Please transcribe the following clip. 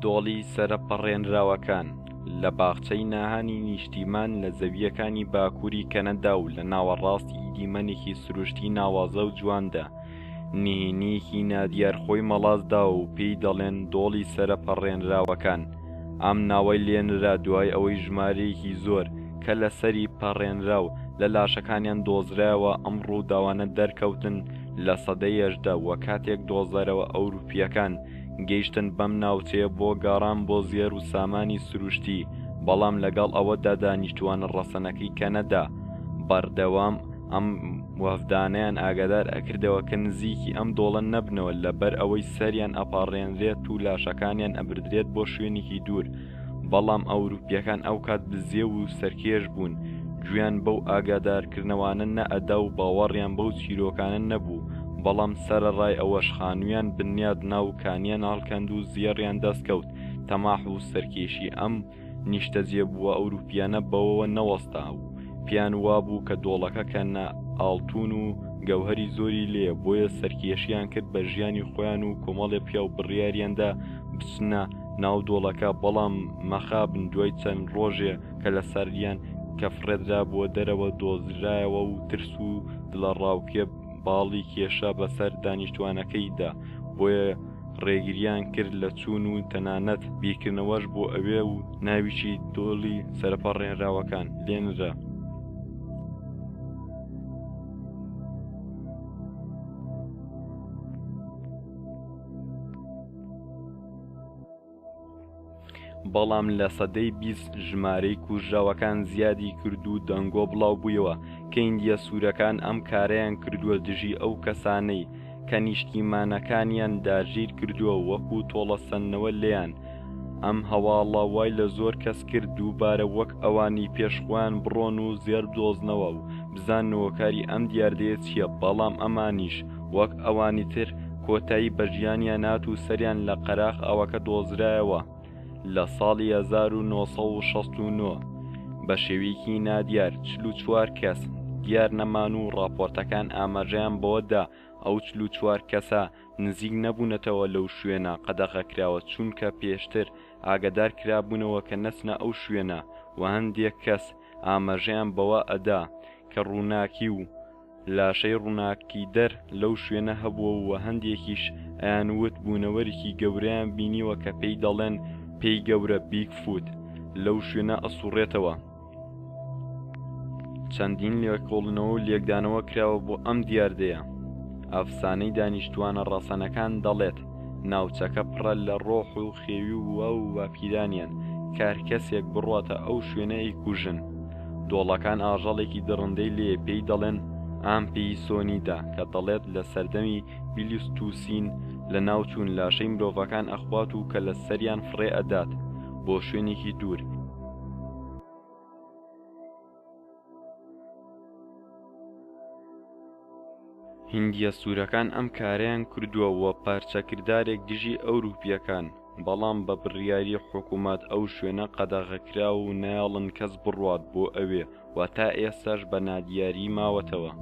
دۆڵی سەرپەڕێنراوەکان لە باخچەی ناهانی نیشتیمان لە زەویەکانی باکووری کەنەدا و لە ناوەڕاستی دیمەنێکی سروشتی ناوازە و جواندا نهێنیەکی نادیارخۆی مەڵازدا و پێی دەڵێن دۆڵی سەرپەڕێنراوەکان. ئەم ناوەی لێنرا دوای ئەوەی ژمارەیەکی زۆر کە لە سەری پەڕێنرا و لە لاشەکانیان دۆزرایەوە ئەم ڕووداوانە دەرکەوتن لە سەدەی هەژدە وە کاتێک دۆزەرەوە ئەوروپیەکان گەیشتن بەم ناوچەیە بۆ گەڕان بۆ زێر و سامانی سروشتی، بەڵام لەگەڵ ئەوەدا دانیشتوانە ڕەسەنەکەی کەنەدا بەردەوام ئەم وەفدانەیان ئاگادار ئەکردەوە کە نزیکی ئەم دۆڵە نەبنەوە لەبەر ئەوەی سەریان ئەپاڕێنرێت و لاشەکانیان ئەبردرێت بۆ شوێنێکی دوور. بەڵام ئەوروپیەکان ئەو کات بزێ و سەرکێش بوون، گویان بەو ئاگادارکردنەوانە نەئەدا و باوەڕیان بەو چیرۆکانە نەبوو. بەڵام سەرەڕای ئەوەش خانوویان بنیاد ناو کانیان هەڵکەند و زیێڕیان دەستکەوت. تەماح و سەرکێشی ئەم نیشتە جێبووە ئەوروپیانە بەوەوە نەوەستا و پیان وابوو کە دۆڵەکە کەنە ئاڵتون و گەوهەری زۆری لێ، بۆیە سەرکێشیان کرد بە ژیانی خۆیان و کۆمەڵێ پیا و بڕیاریاندا بچنە ناو دۆڵەکە. بەڵام مەخابن دوای چەند ڕۆژێ کە لە سەریان کە فڕێدرا بۆ دەرەوە دۆزرایەوە و ترس و دڵە ڕاوکێ باڵی کێشە بەسەر دانیشتوانەکەیدا، بۆیە ڕێگریان کرد لە چوون و تەنانەت بیرکردنەوەش بۆ ئەوێ و ناویشی دۆڵی سەرپەڕێنراوەکان لێنرا. بەڵام لە سەدەی 20 ژمارەی کوژراوەکان زیادی کرد و دەنگۆ بڵاو بوویەوە کە ئیندیە سوورەکان ئەم کارەیان کردووە دژی ئەو کەسانەی کە نیشتیمانەکانیان داژیر کردووە وەکو تۆڵەسەنەوە لێیان. ئەم هەواڵە وای لە زۆر کەس کرد دووبارە وەک ئەوانی پێشخۆیان بڕۆن و زێر بدۆزنەوە و بزانەوە کاری ئەم دیاردەیە چییە. بەڵام ئەمانیش وەک ئەوانی تر کۆتایی بە ژیانیان هات و سەریان لە قەراغ ئەوەکە دۆزرایەوە لە ساڵی 1969 بە شێوەیەکی نادیار. 44 کەس دیار نەمان و ڕاپۆرتەکان ئاماژەیان بەوەدا ئەو 44 کەسە نزیک نەبوونەتەوە لەو شوێنە قەدەغەکراوە، چونکە پێشتر ئاگادار کرابوونەوە کە نەچنە ئەو شوێنە و هەندێک کەس ئاماژەیان بەوە ئەدا کە ڕووناکی و لاشەی ڕووناکی دەر لەو شوێنە هەبووە و هەندێکیش ئەیانوت بوونەوەرێکی گەورەیان بینیوە کە پێی دەڵێن پێی گەورە بیگ فوت لەو شوێنە ئەسوڕێتەوە. چەندین لێکۆڵنەوە و لێکدانەوە کراوە بۆ ئەم دیاردەیە. ئەفسانەی دانیشتوانە ڕەسەنەکان دەڵێت ناوچەکە پڕە لە ڕۆح و خێوی و واپیرانیان کار کەسێک بڕواتە ئەو شوێنەی کوژن. دۆڵەکان ئاژەڵێکی دڕندەی لێ پێی دەڵێن ئامپی سۆنیدا کە دەڵێت لە سەردەمی بیلیستوسین لە ناوچوون لاشەی مرۆڤەکان ئەخوات و کە لە سەریان فڕێ ئەدات بۆ شوێنێکی دوور. هیندیە سوورەکان ئەم کارەیان کردووە وە پارچەکردارێک دژی ئەوروپیەکان، بەڵام بە بڕیاری حکوومەت ئەو شوێنە قەدەغەکرا و نایڵن کەس بڕوات بۆ ئەوێ و تا ئێستاش بە نادیاری ماوەتەوە.